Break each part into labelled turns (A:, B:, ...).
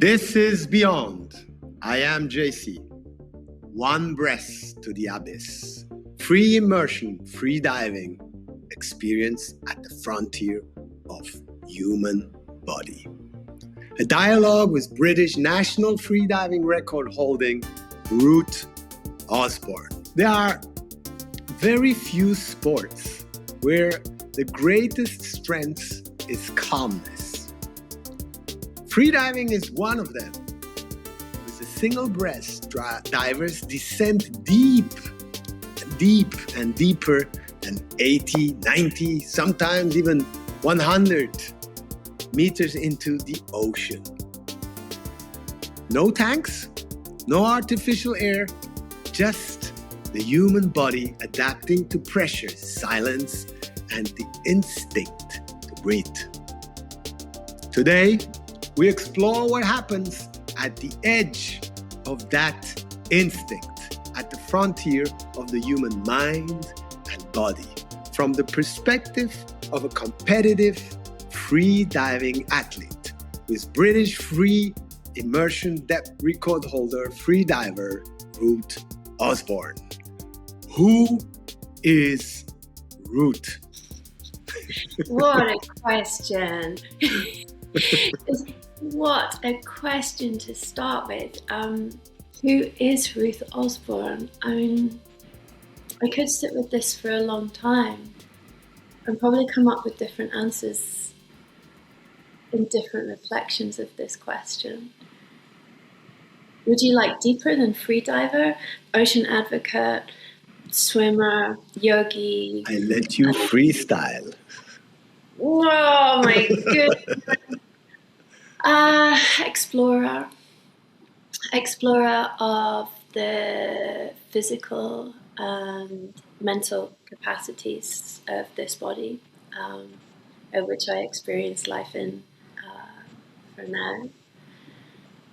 A: This is Beyond. I am JC. One breath to the abyss. Free immersion, free diving. Experience at the frontier of human body. A dialogue with British national freediving record holding Ruth Osborn. There are very few sports where the greatest strength is calmness. Freediving is one of them. With a single breath, divers descend deep and deeper than 80, 90, sometimes even 100 meters into the ocean. No tanks, no artificial air, just the human body adapting to pressure, silence, and the instinct to breathe. Today, we explore what happens at the edge of that instinct, at the frontier of the human mind and body, from the perspective of a competitive free diving athlete with British free immersion depth record holder, free diver Ruth Osborn. Who is Ruth?
B: What a question. What a question to start with. Who is Ruth Osborn? I mean, I could sit with this for a long time and probably come up with different answers in different reflections of this question. Would you like deeper than freediver, ocean advocate, swimmer, yogi?
A: I let you freestyle.
B: Oh my goodness. Explorer of the physical and mental capacities of this body, of which I experience life in for now,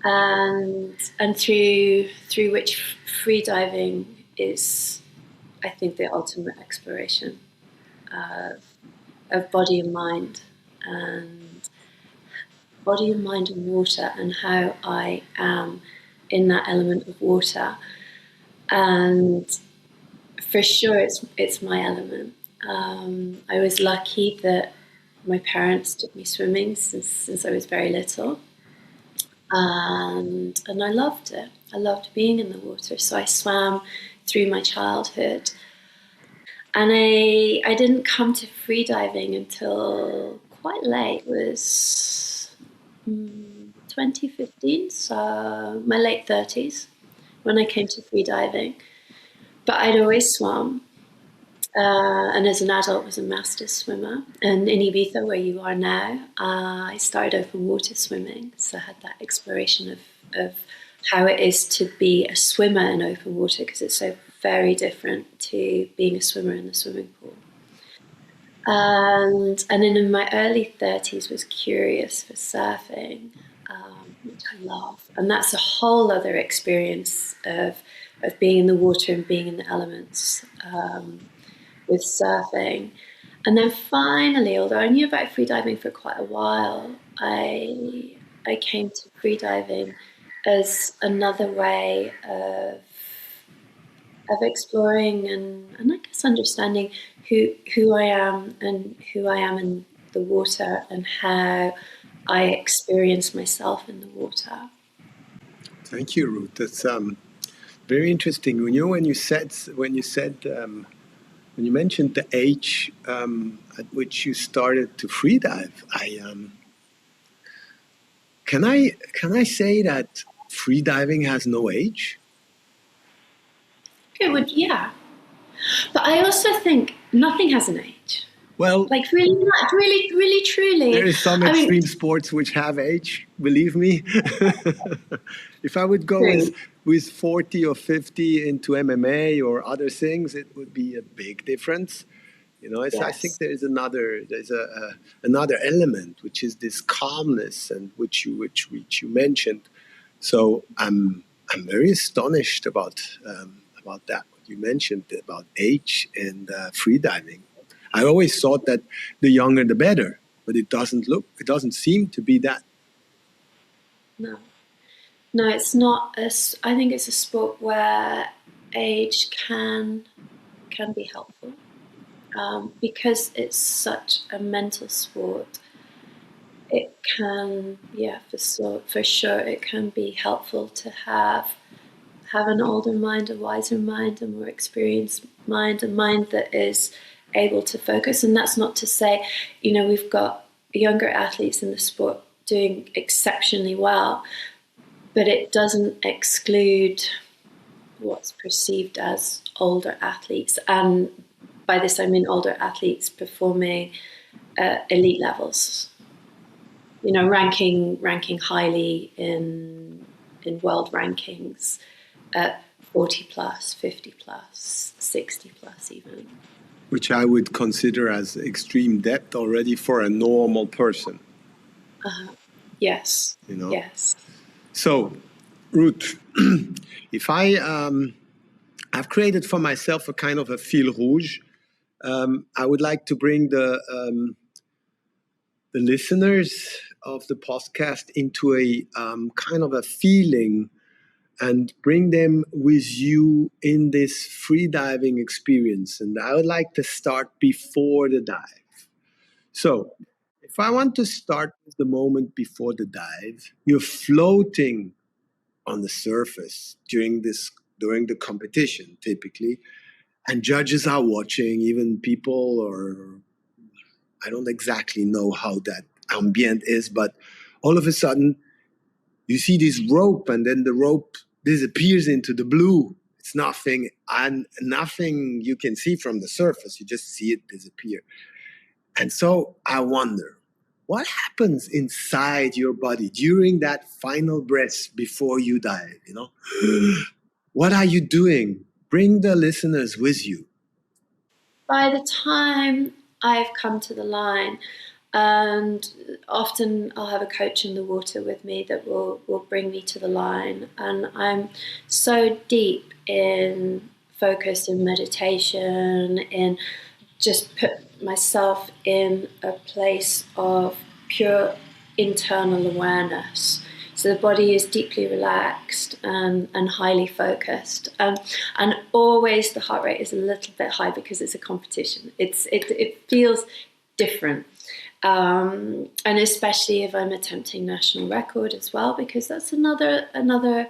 B: and through which freediving is, I think, the ultimate exploration of body and mind, and body and mind and water, and how I am in that element of water. And for sure it's my element. I was lucky that my parents took me swimming since I was very little, and I loved it. I loved being in the water, so I swam through my childhood. And I didn't come to freediving until quite late. It was 2015, so my late 30s, when I came to freediving. But I'd always swum, and as an adult was a master swimmer. And in Ibiza, where you are now, I started open water swimming, so I had that exploration of how it is to be a swimmer in open water, because it's so very different to being a swimmer in the swimming pool. And then in my early 30s was curious for surfing, which I love. And that's a whole other experience of being in the water and being in the elements with surfing. And then finally, although I knew about freediving for quite a while, I came to freediving as another way of exploring and I guess understanding who I am and who I am in the water, and how I experience myself in the water.
A: Thank you, Ruth. That's very interesting. You know, when you mentioned the age at which you started to freedive, can I say that freediving has no age?
B: It would, yeah. But I also think nothing has an age.
A: Well,
B: like really, truly.
A: There is some extreme sports which have age, believe me. If I would go with 40 or 50 into MMA or other things, it would be a big difference. You know, yes. I think there's another element, which is this calmness, and which you mentioned. So I'm very astonished about that. What you mentioned about age and freediving. I always thought that the younger the better, but it doesn't seem to be that.
B: No. No, it's not. I think it's a sport where age can be helpful, because it's such a mental sport. It can, yeah, for sure, it can be helpful to have an older mind, a wiser mind, a more experienced mind, a mind that is able to focus. And that's not to say, we've got younger athletes in the sport doing exceptionally well, but it doesn't exclude what's perceived as older athletes. And by this, I mean older athletes performing elite levels, ranking highly in world rankings at 40 plus, 50 plus, 60 plus even.
A: Which I would consider as extreme depth already for a normal person.
B: Yes. Yes.
A: So, Ruth, if I've created for myself a kind of a fil rouge. I would like to bring the listeners of the podcast into a kind of a feeling and bring them with you in this free diving experience. And I would like to start before the dive. So, if I want to start with the moment before the dive, you're floating on the surface during the competition typically, and judges are watching, even people, or I don't exactly know how that ambient is, but all of a sudden you see this rope, and then the rope disappears into the blue. It's nothing, and nothing you can see from the surface. You just see it disappear. And so I wonder, what happens inside your body during that final breath before you dive? What are you doing? Bring the listeners with you.
B: By the time I've come to the line, and often I'll have a coach in the water with me that will bring me to the line, and I'm so deep in focus, in meditation, in just put myself in a place of pure internal awareness. So the body is deeply relaxed and highly focused. And always the heart rate is a little bit high because it's a competition. It feels different. And especially if I'm attempting national record as well, because that's another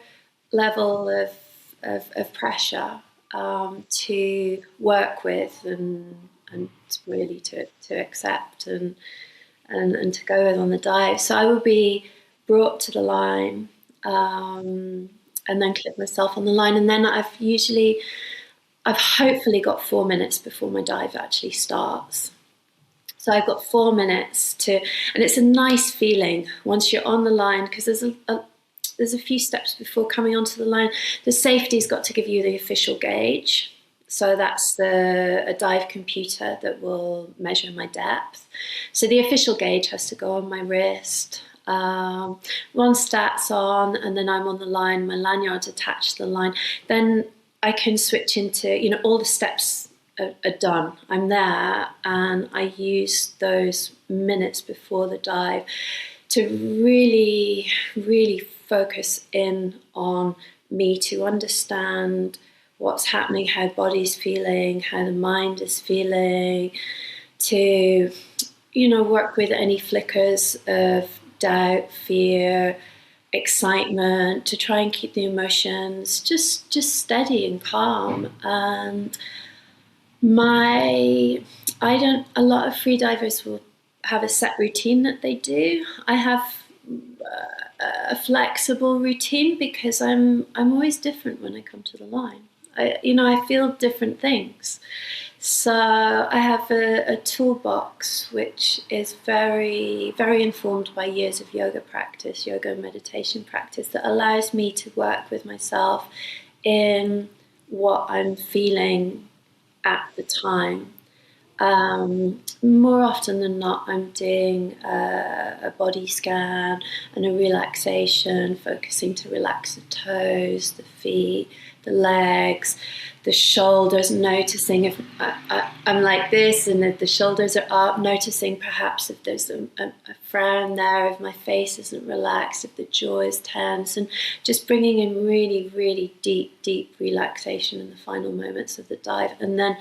B: level of pressure to work with and really to accept and to go with on the dive. So I would be brought to the line and then clip myself on the line, and then I've hopefully got 4 minutes before my dive actually starts. So I've got 4 minutes and it's a nice feeling once you're on the line, because there's a few steps before coming onto the line. The safety's got to give you the official gauge. So that's a dive computer that will measure my depth. So the official gauge has to go on my wrist. One stat's on, and then I'm on the line. My lanyard's attached to the line. Then I can switch into, all the steps are done. I'm there, and I use those minutes before the dive to really, really focus in on me, to understand what's happening, how the body's feeling, how the mind is feeling, to, work with any flickers of doubt, fear, excitement, to try and keep the emotions just steady and calm. And a lot of freedivers will have a set routine that they do. I have a flexible routine because I'm always different when I come to the line. I feel different things. So I have a toolbox which is very, very informed by years of yoga practice, yoga and meditation practice, that allows me to work with myself in what I'm feeling at the time. More often than not, I'm doing a body scan and a relaxation, focusing to relax the toes, the feet, the legs, the shoulders, noticing if I'm like this and if the shoulders are up, noticing perhaps if there's a frown there, if my face isn't relaxed, if the jaw is tense, and just bringing in really, really deep relaxation in the final moments of the dive. And then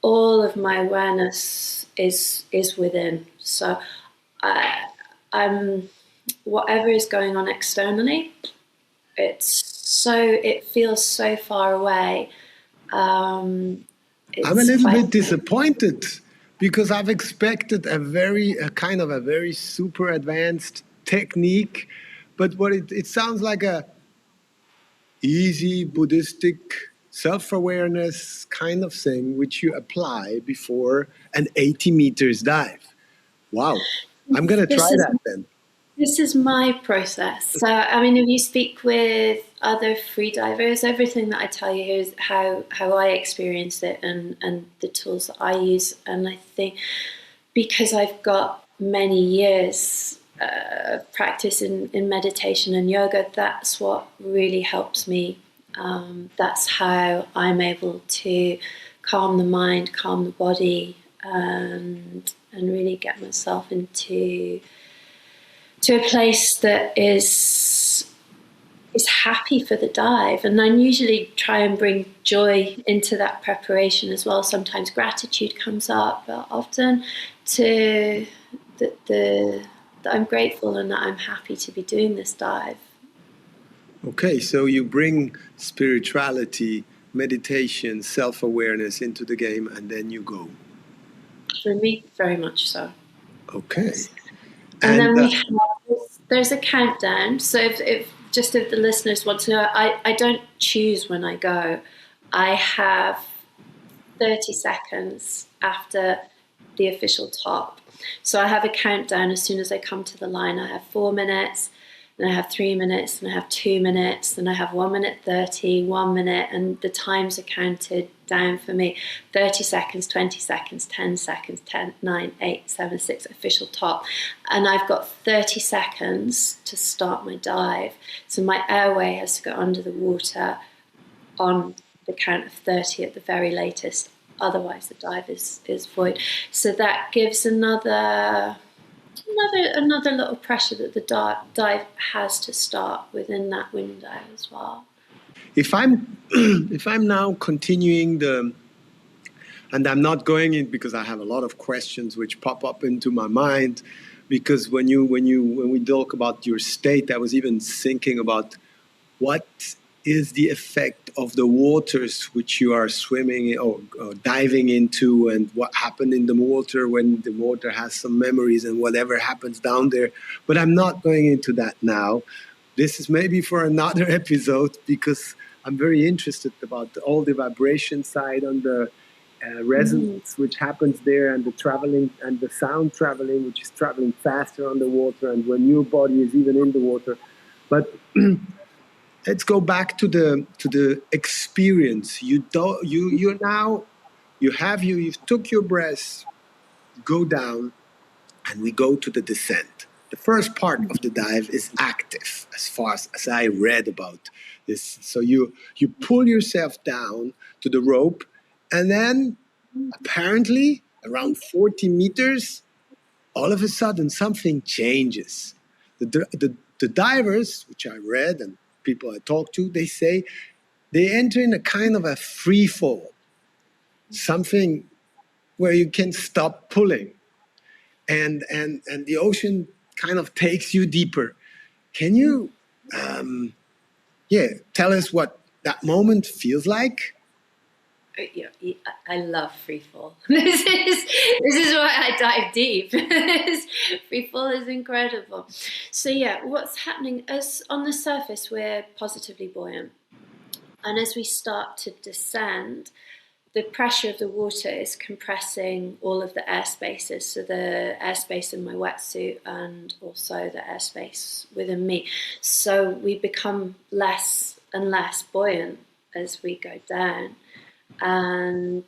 B: all of my awareness is within. So I'm whatever is going on externally, it feels so far away.
A: I'm a
B: It's
A: little
B: quite
A: bit disappointed because I've expected a kind of a very super advanced technique, but what it sounds like a easy Buddhistic self-awareness kind of thing which you apply before an 80 meters dive. Wow. I'm going to try
B: this is
A: that then.
B: This is my process. So, I mean, if you speak with other freedivers, everything that I tell you here is how I experience it and the tools that I use. And I think because I've got many years practice in meditation and yoga, that's what really helps me. That's how I'm able to calm the mind, calm the body, and really get myself into a place that is happy for the dive. And I usually try and bring joy into that preparation as well. Sometimes gratitude comes up, but often to that I'm grateful and that I'm happy to be doing this dive.
A: Okay, so you bring spirituality, meditation, self-awareness into the game and then you go.
B: For me, very much so.
A: Okay.
B: Yes. And then there's a countdown. So if the listeners want to know, I don't choose when I go. I have 30 seconds after the official top. So I have a countdown as soon as I come to the line. I have 4 minutes, then I have 3 minutes, and I have 2 minutes, then I have 1 minute 30, 1 minute, and the times are counted down for me. 30 seconds, 20 seconds, 10 seconds, 10, 9, 8, 7, 6, official top. And I've got 30 seconds to start my dive. So my airway has to go under the water on the count of 30 at the very latest. Otherwise, the dive is void. So that gives another little pressure that the dive has to start within that window as well.
A: If I'm if I'm now continuing and I'm not going in because I have a lot of questions which pop up into my mind because when we talk about your state, I was even thinking about what is the effect of the waters which you are swimming or diving into, and what happened in the water when the water has some memories and whatever happens down there. But I'm not going into that now. This is maybe for another episode because I'm very interested about all the vibration side on the resonance which happens there, and the traveling and the sound traveling, which is traveling faster on the water, and when your body is even in the water. But let's go back to the experience. You've took your breath, go down, and we go to the descent. The first part of the dive is active, as far as I read about this. So you pull yourself down to the rope, and then apparently around 40 meters, all of a sudden something changes. The divers, which I read and people I talked to, they say they enter in a kind of a free fall, something where you can stop pulling, and the ocean kind of takes you deeper. Can you, tell us what that moment feels like?
B: Yeah, I love free fall. This is why I dive deep. Free fall is incredible. So yeah, what's happening is on the surface we're positively buoyant, and as we start to descend, the pressure of the water is compressing all of the air spaces, so the airspace in my wetsuit and also the airspace within me. So we become less and less buoyant as we go down. And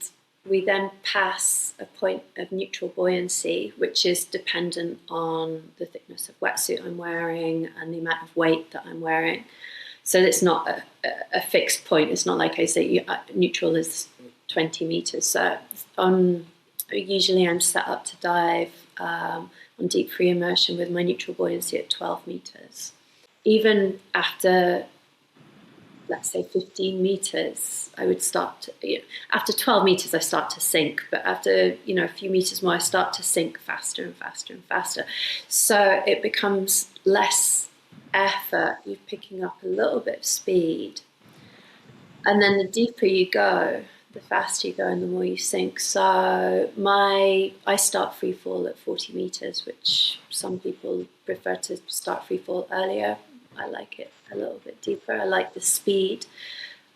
B: we then pass a point of neutral buoyancy, which is dependent on the thickness of wetsuit I'm wearing and the amount of weight that I'm wearing. So it's not a fixed point. It's not like I say neutral is 20 meters. So usually I'm set up to dive on deep free immersion with my neutral buoyancy at 12 meters. Even after, let's say, 15 meters, I would start to, after 12 meters, I start to sink. But after, a few meters more, I start to sink faster and faster and faster. So it becomes less effort. You're picking up a little bit of speed. And then the deeper you go, the faster you go and the more you sink. So I start free fall at 40 meters, which some people prefer to start free fall earlier. I like it a little bit deeper. I like the speed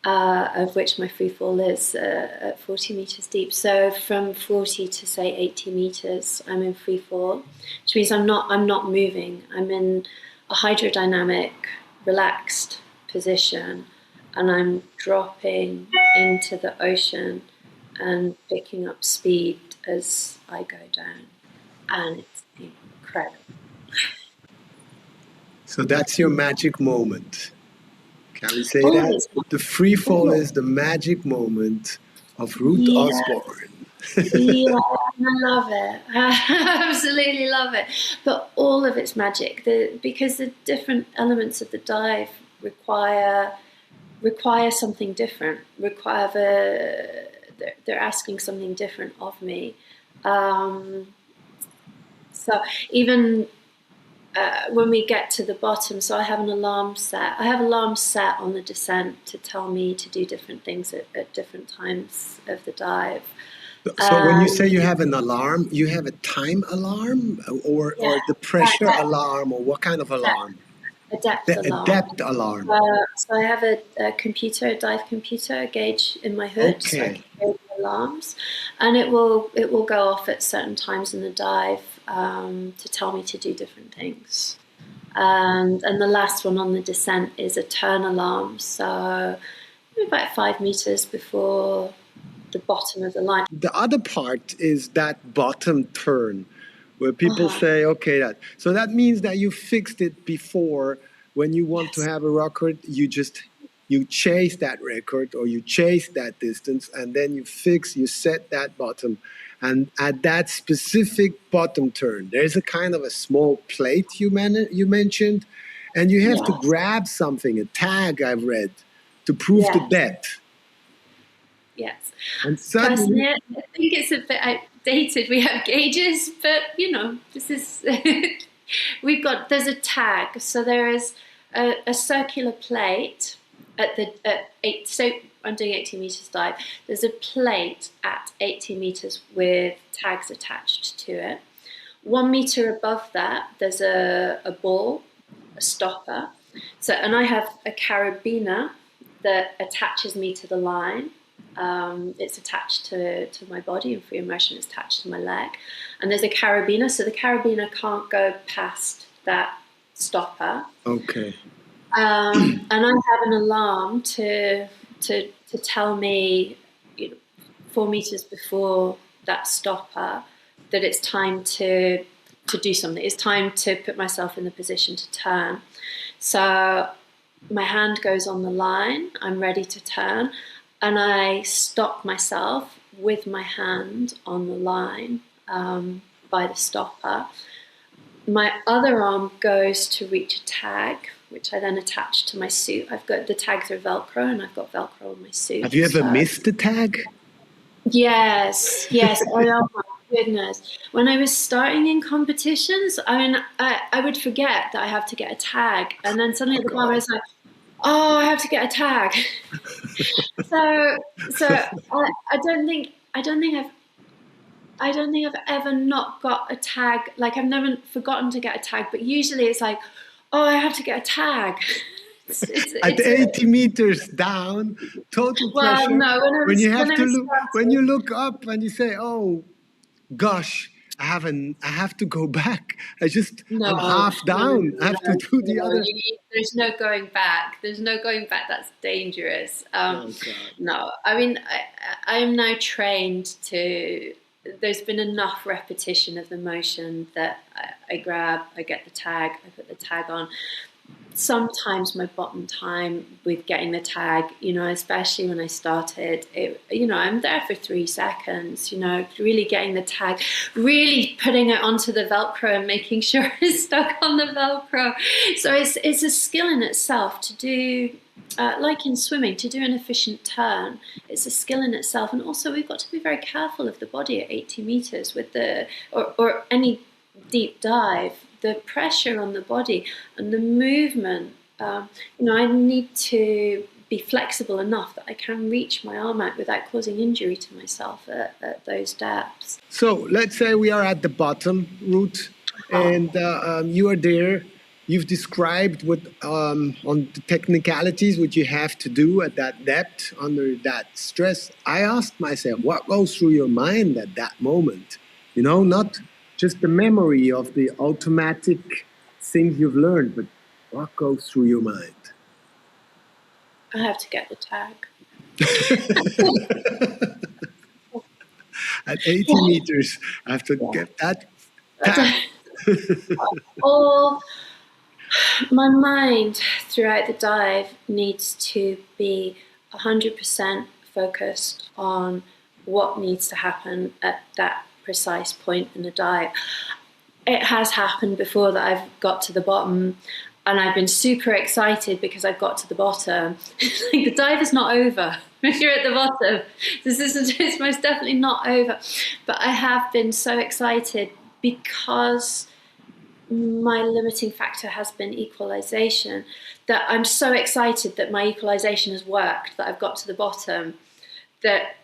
B: of which my free fall is at 40 meters deep. So from 40 to say 80 meters, I'm in free fall, which means I'm not moving. I'm in a hydrodynamic, relaxed position, and I'm dropping into the ocean and picking up speed as I go down. And it's incredible.
A: So that's your magic moment. Can we say that? The free fall is the magic moment of Ruth Osborn.
B: Yeah, I love it. I absolutely love it. But all of it's magic, because the different elements of the dive require something different. They're asking something different of me. So even when we get to the bottom, so I have an alarm set. I have alarms set on the descent to tell me to do different things at different times of the dive.
A: So when you say you have an alarm, you have a time alarm or the pressure alarm, or what kind of alarm?
B: A depth alarm.
A: A depth alarm.
B: So I have a dive computer, a gauge in my hood, so I can gauge alarms, and it will go off at certain times in the dive to tell me to do different things. And the last one on the descent is a turn alarm, so about 5 meters before the bottom of the line.
A: The other part is that bottom turn, where people say, okay, so that means that you fixed it before. When you want to have a record, you chase that record, or you chase that distance, and then you set that bottom. And at that specific bottom turn, there's a kind of a small plate you mentioned, and you have to grab something, a tag I've read, to prove the depth.
B: Yes.
A: And suddenly,
B: I think it's a bit outdated. We have gauges, but this is there's a tag. So there is a circular plate so I'm doing 18 meters dive. There's a plate at 80 meters with tags attached to it. 1 meter above that, there's a ball, a stopper. So, and I have a carabiner that attaches me to the line. It's attached to my body. In free immersion, it's attached to my leg. And there's a carabiner, so the carabiner can't go past that stopper.
A: Okay.
B: And I have an alarm to tell me 4 meters before that stopper that it's time to do something. It's time to put myself in the position to turn. So my hand goes on the line. I'm ready to turn. And I stop myself with my hand on the line by the stopper. My other arm goes to reach a tag, which I then attach to my suit. The tags are Velcro, and I've got Velcro on my suit.
A: Have you ever missed the tag?
B: Yes. Oh my goodness. When I was starting in competitions, I would forget that I have to get a tag. And then suddenly at the bottom I was like, oh, I have to get a tag. so I don't think I've ever not got a tag. Like, I've never forgotten to get a tag, but usually it's like, oh, I have to get a tag.
A: At 80 meters down, total pressure.
B: Well, no,
A: when you look up and you say, oh gosh, I have to go back. I'm
B: No,
A: half down. I have to do the other.
B: there's no going back. There's no going back. That's dangerous.
A: Oh God.
B: No, I mean, I'm now trained to. There's been enough repetition of the motion that I grab, I get the tag, I put the tag on. Sometimes my bottom time with getting the tag, especially when I started, I'm there for 3 seconds, really getting the tag, really putting it onto the Velcro and making sure it's stuck on the Velcro. So it's a skill in itself to do, like in swimming, to do an efficient turn. It's a skill in itself. And also we've got to be very careful of the body at 80 meters with or any deep dive. The pressure on the body and the movement, I need to be flexible enough that I can reach my arm out without causing injury to myself at those depths.
A: So let's say we are at the bottom, Ruth, and you are there. You've described what on the technicalities what you have to do at that depth under that stress. I asked myself, what goes through your mind at that moment? Not just the memory of the automatic things you've learned, but what goes through your mind?
B: I have to get the tag.
A: At 80 meters, I have to get that tag.
B: All my mind throughout the dive needs to be 100% focused on what needs to happen at that precise point in the dive. It has happened before that I've got to the bottom and I've been super excited because I've got to the bottom. Like, the dive is not over. You're at the bottom. It's most definitely not over. But I have been so excited because my limiting factor has been equalization, that I'm so excited that my equalization has worked, that I've got to the bottom, that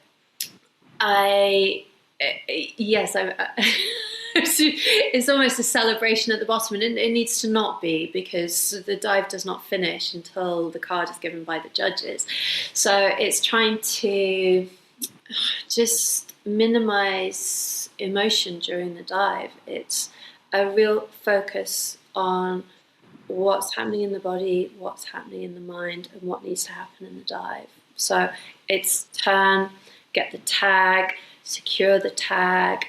B: it's almost a celebration at the bottom, and it needs to not be, because the dive does not finish until the card is given by the judges. So it's trying to just minimize emotion during the dive. It's a real focus on what's happening in the body, what's happening in the mind, and what needs to happen in the dive. So it's turn, get the tag, secure the tag,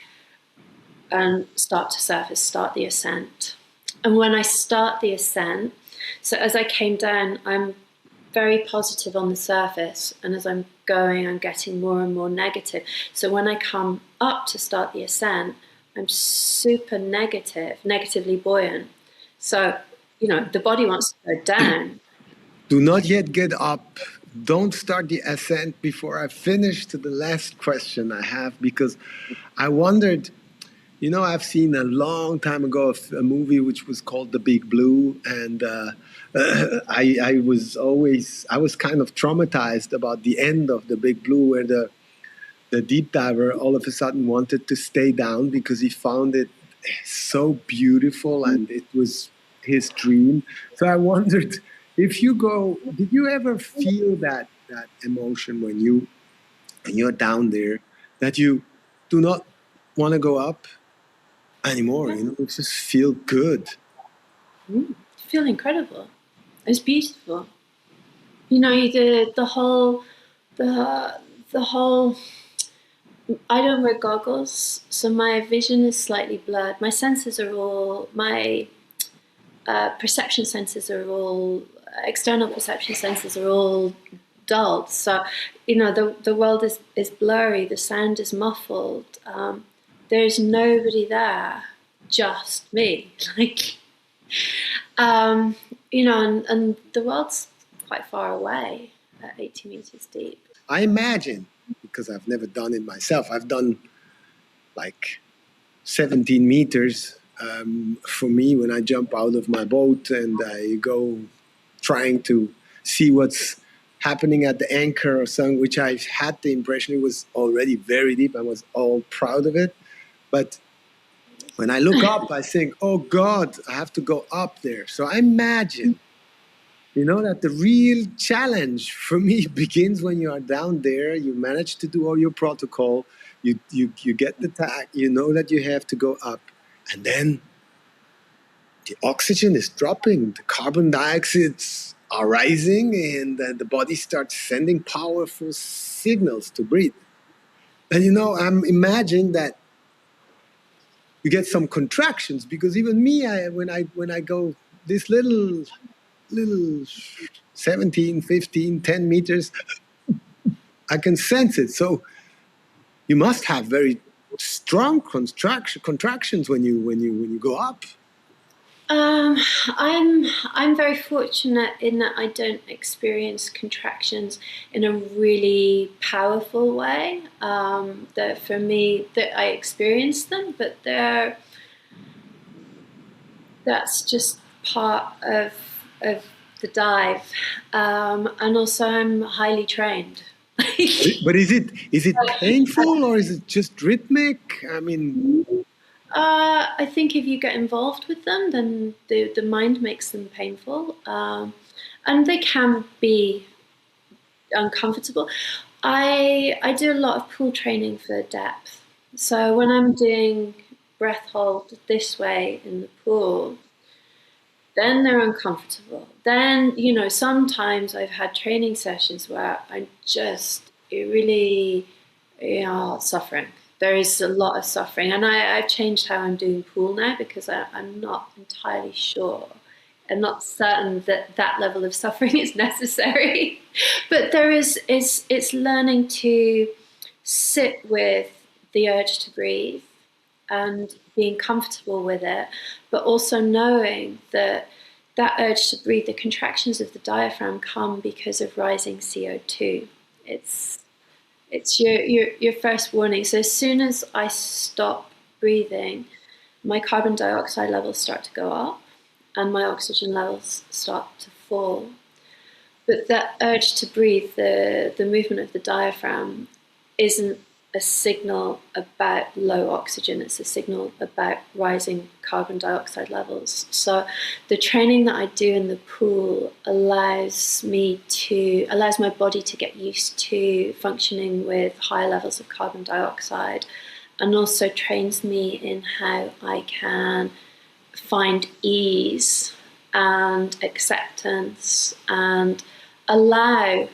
B: and start to surface, start the ascent. And when I start the ascent, so as I came down, I'm very positive on the surface, and as I'm going, I'm getting more and more negative. So when I come up to start the ascent, I'm super negatively buoyant. So, the body wants to go down.
A: Do not yet get up. Don't start the ascent before I finish to the last question I have, because I wondered, I've seen a long time ago a movie which was called The Big Blue, and I was kind of traumatized about the end of The Big Blue, where the deep diver all of a sudden wanted to stay down because he found it so beautiful and it was his dream. So I wondered, did you ever feel that emotion when you're down there, that you do not want to go up anymore? It just feel good.
B: Feel incredible. It's beautiful. The whole I don't wear goggles, so my vision is slightly blurred. My senses are all, my perception senses are all, external perception senses are all dulled. So, the world is blurry, the sound is muffled. There's nobody there, just me. And the world's quite far away at 80 meters deep.
A: I imagine, because I've never done it myself, I've done like 17 meters. For me, when I jump out of my boat and I go trying to see what's happening at the anchor or something, which I had the impression it was already very deep. I was all proud of it. But when I look up, I think, oh God, I have to go up there. So I imagine You know that the real challenge for me begins when you are down there, you manage to do all your protocol, you get the tag, you know that you have to go up, and then the oxygen is dropping, the carbon dioxides are rising, and the body starts sending powerful signals to breathe. And you know, I'm imagining that you get some contractions, because even me, when I go this little 17, 15, 10 meters, I can sense it. So you must have very strong contractions when you go up.
B: I'm very fortunate in that I don't experience contractions in a really powerful way. That for me, that I experience them, but that's just part of the dive. And also, I'm highly trained.
A: But is it painful, or is it just rhythmic? I mean,
B: I think if you get involved with them, then the mind makes them painful, and they can be uncomfortable. I do a lot of pool training for depth. So when I'm doing breath hold this way in the pool, then they're uncomfortable. Then, sometimes I've had training sessions where I'm just really, suffering. There is a lot of suffering. And I've changed how I'm doing pool now, because I'm not entirely sure and not certain that that level of suffering is necessary. But it's learning to sit with the urge to breathe and being comfortable with it, but also knowing that that urge to breathe, the contractions of the diaphragm, come because of rising CO2. It's your first warning. So as soon as I stop breathing, my carbon dioxide levels start to go up and my oxygen levels start to fall. But that urge to breathe, the movement of the diaphragm, isn't a signal about low oxygen. It's a signal about rising carbon dioxide levels. So the training that I do in the pool allows my body to get used to functioning with high levels of carbon dioxide, and also trains me in how I can find ease and acceptance and allow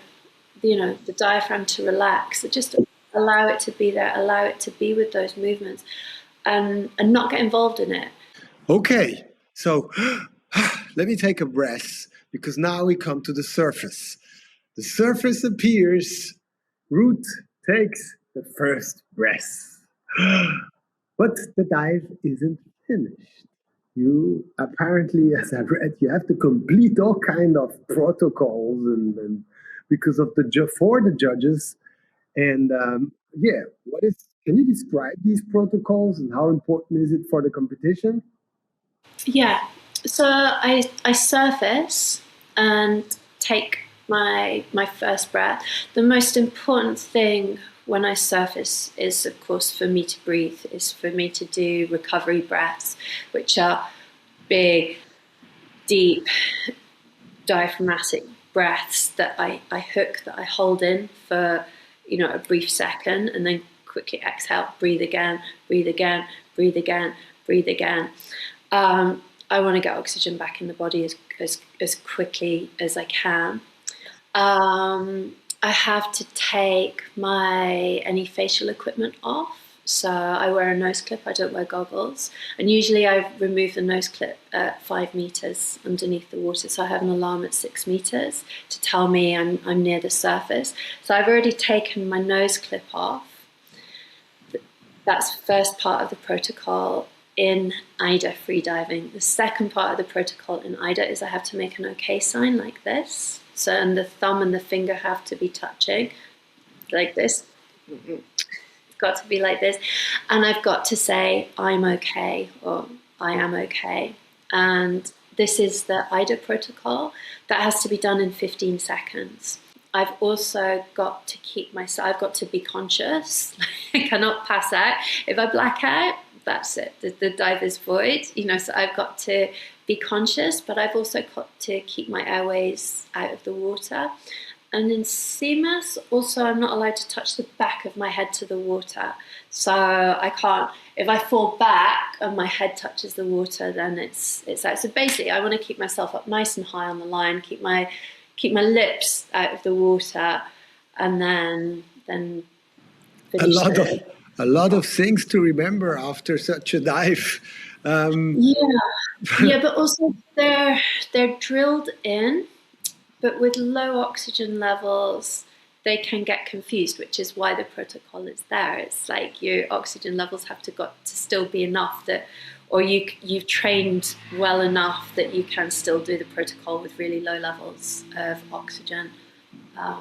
B: the diaphragm to relax. Just allow it to be there, allow it to be with those movements, and not get involved in it.
A: okay, so let me take a breath, because now we come to the surface. The surface appears. Ruth takes the first breath. But the dive isn't finished. You apparently, as I read, you have to complete all kind of protocols, and because of for the judges. And yeah, can you describe these protocols and how important is it for the competition?
B: Yeah. So I surface and take my first breath. The most important thing when I surface is, of course, for me to breathe, is for me to do recovery breaths, which are big, deep, diaphragmatic breaths that I hook, that I hold in for a brief second, and then quickly exhale, breathe again, breathe again, breathe again, breathe again. I want to get oxygen back in the body as quickly as I can. I have to take any facial equipment off. So I wear a nose clip, I don't wear goggles. And usually I remove the nose clip at 5 meters underneath the water. So I have an alarm at 6 meters to tell me I'm near the surface. So I've already taken my nose clip off. That's the first part of the protocol in AIDA freediving. The second part of the protocol in AIDA is I have to make an OK sign like this. So, and the thumb and the finger have to be touching like this. It's got to be like this. And I've got to say, I'm okay, or I am okay. And this is the AIDA protocol. That has to be done in 15 seconds. I've also got to I've got to be conscious. I cannot pass out. If I black out, that's it. The dive is void. So I've got to be conscious, but I've also got to keep my airways out of the water. And in CMAS, also, I'm not allowed to touch the back of my head to the water. So I can't, if I fall back and my head touches the water, then it's out. So basically, I want to keep myself up nice and high on the line, keep my lips out of the water, and then finish
A: A lot of things to remember after such a dive.
B: Yeah, but also they're drilled in. But with low oxygen levels, they can get confused, which is why the protocol is there. It's like your oxygen levels have to still be enough that, or you've trained well enough that you can still do the protocol with really low levels of oxygen.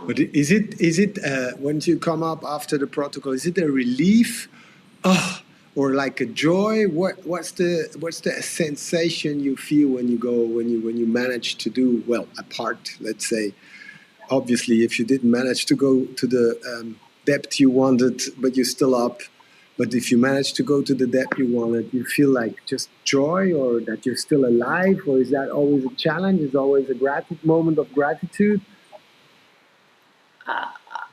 A: But is it once you come up after the protocol, is it a relief, or like a joy? What's the sensation you feel when you manage to do well? Apart, let's say, obviously, if you didn't manage to go to the depth you wanted, but you're still up. But if you manage to go to the depth you wanted, you feel like just joy, or that you're still alive, or is that always a challenge? Is always a moment of gratitude?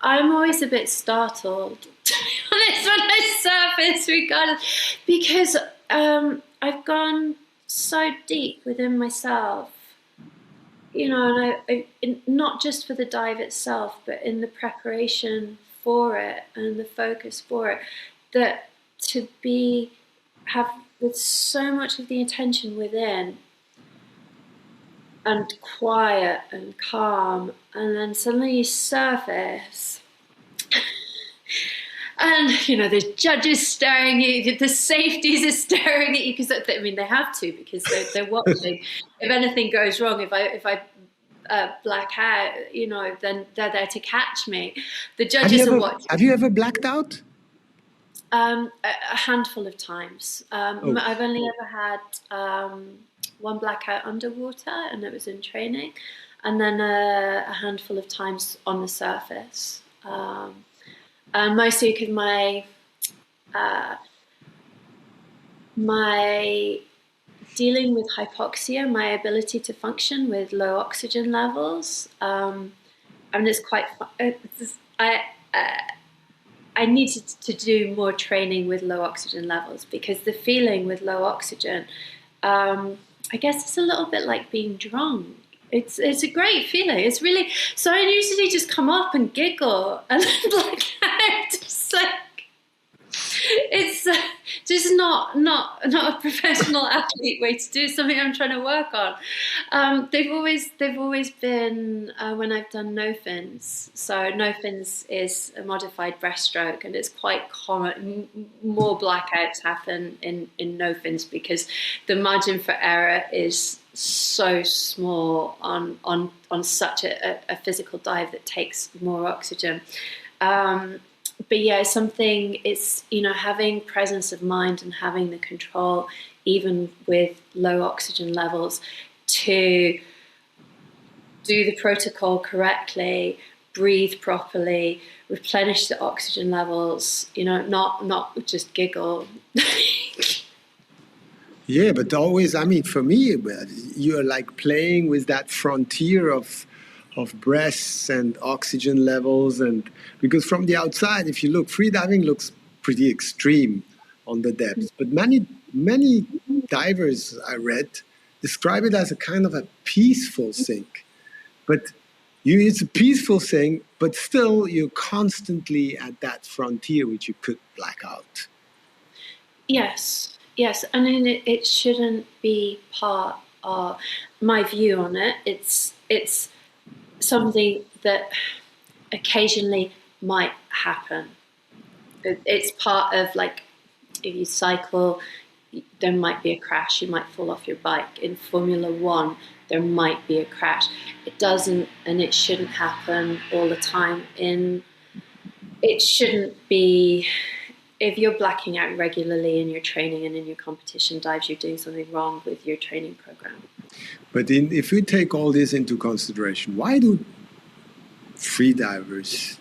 B: I'm always a bit startled, to be honest, when I surface, regardless, because I've gone so deep within myself, and I not just for the dive itself, but in the preparation for it and the focus for it, that to have with so much of the attention within, and quiet and calm, and then suddenly you surface and there's judges staring at you, the safeties are staring at you, because they have to, because they're watching. If anything goes wrong, if I black out, then they're there to catch me. The judges are watching.
A: Have you ever blacked out?
B: A handful of times. I've only ever had one blackout underwater, and it was in training, and then a handful of times on the surface. And mostly because my dealing with hypoxia, my ability to function with low oxygen levels, it's quite fun. I needed to do more training with low oxygen levels, because the feeling with low oxygen, I guess it's a little bit like being drunk. It's a great feeling. It's really, so I usually just come up and giggle and then black out. It's like, it's just not a professional athlete way to do something I'm trying to work on. They've always been when I've done no fins. So no fins is a modified breaststroke, and it's quite common. More blackouts happen in no fins, because the margin for error is so small on such a physical dive that takes more oxygen. But yeah, it's having presence of mind and having the control, even with low oxygen levels, to do the protocol correctly, breathe properly, replenish the oxygen levels, not just giggle.
A: Yeah, but always, for me, you're like playing with that frontier of breaths and oxygen levels, and because from the outside, if you look, freediving looks pretty extreme on the depths, but many divers I read describe it as a kind of a peaceful thing. But it's a peaceful thing, but still you're constantly at that frontier which you could black out.
B: Yes, and it shouldn't be part of my view on it. It's something that occasionally might happen. It's part of, like, if you cycle, there might be a crash. You might fall off your bike. In Formula One, there might be a crash. It doesn't, and it shouldn't happen all the time. It shouldn't be. If you're blacking out regularly in your training and in your competition dives, you're doing something wrong with your training program.
A: But if we take all this into consideration, why do freedivers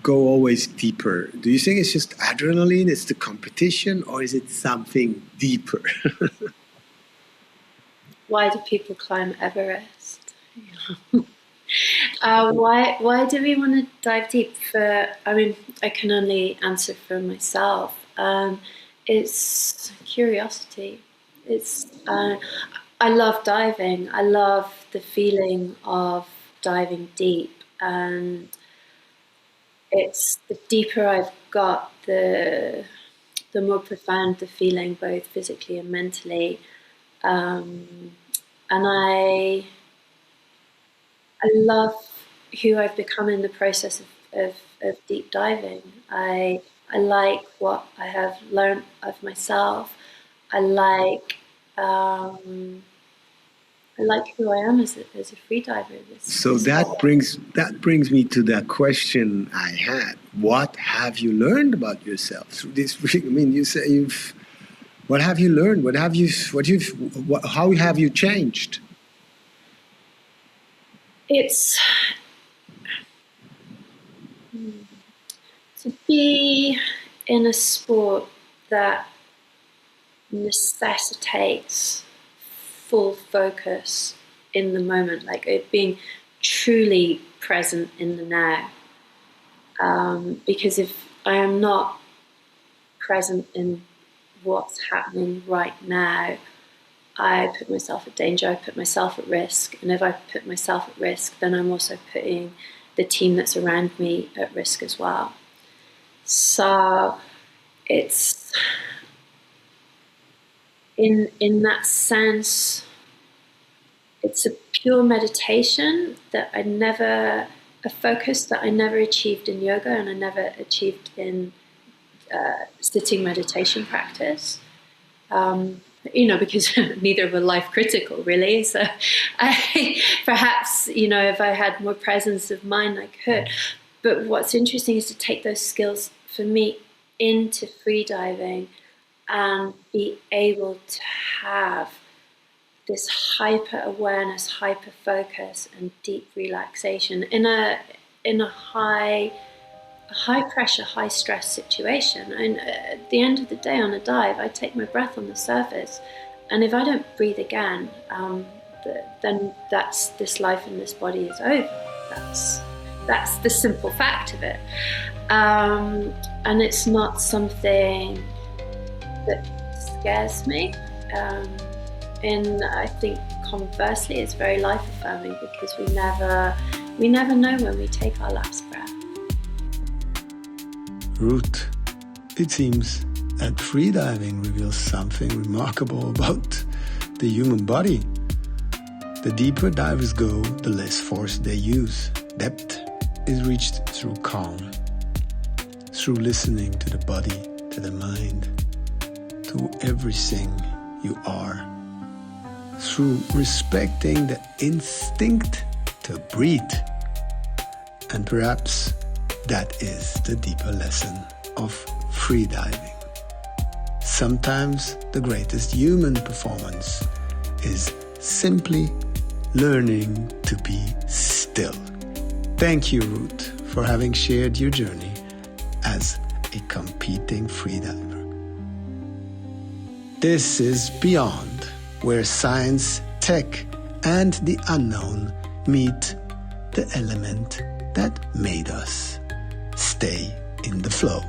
A: go always deeper? Do you think it's just adrenaline, it's the competition, or is it something deeper?
B: why do people climb Everest? Why do we want to dive deep? I can only answer for myself. It's curiosity. I love diving. I love the feeling of diving deep, and it's the deeper I've got, the more profound the feeling, both physically and mentally. And I love who I've become in the process of deep diving. I like what I have learned of myself. I like who I am as a freediver.
A: So that brings me to the question I had. What have you learned about yourself through this? I mean, you say what have you learned? How have you changed?
B: It's to be in a sport that necessitates full focus in the moment, like it being truly present in the now. Because if I am not present in what's happening right now, I put myself at danger, I put myself at risk. And if I put myself at risk, then I'm also putting the team that's around me at risk as well. So it's, in that sense, it's a pure meditation that a focus that I never achieved in yoga and I never achieved in sitting meditation practice. Because neither were life critical, really. So perhaps, if I had more presence of mind, I could. But what's interesting is to take those skills for me into freediving and be able to have this hyper awareness, hyper focus, and deep relaxation in a high pressure, high stress situation. And at the end of the day on a dive, I take my breath on the surface, and if I don't breathe again, then this life in this body is over. That's the simple fact of it. And it's not something that scares me. And I think conversely, it's very life affirming, because we never know when we take our last breath.
A: Ruth, it seems that freediving reveals something remarkable about the human body. The deeper divers go, the less force they use. Depth is reached through calm, through listening to the body, to the mind, to everything you are, through respecting the instinct to breathe. And perhaps that is the deeper lesson of freediving. Sometimes the greatest human performance is simply learning to be still. Thank you, Ruth, for having shared your journey as a competing freediver. This is Beyond, where science, tech, and the unknown meet the element that made us. Stay in the flow.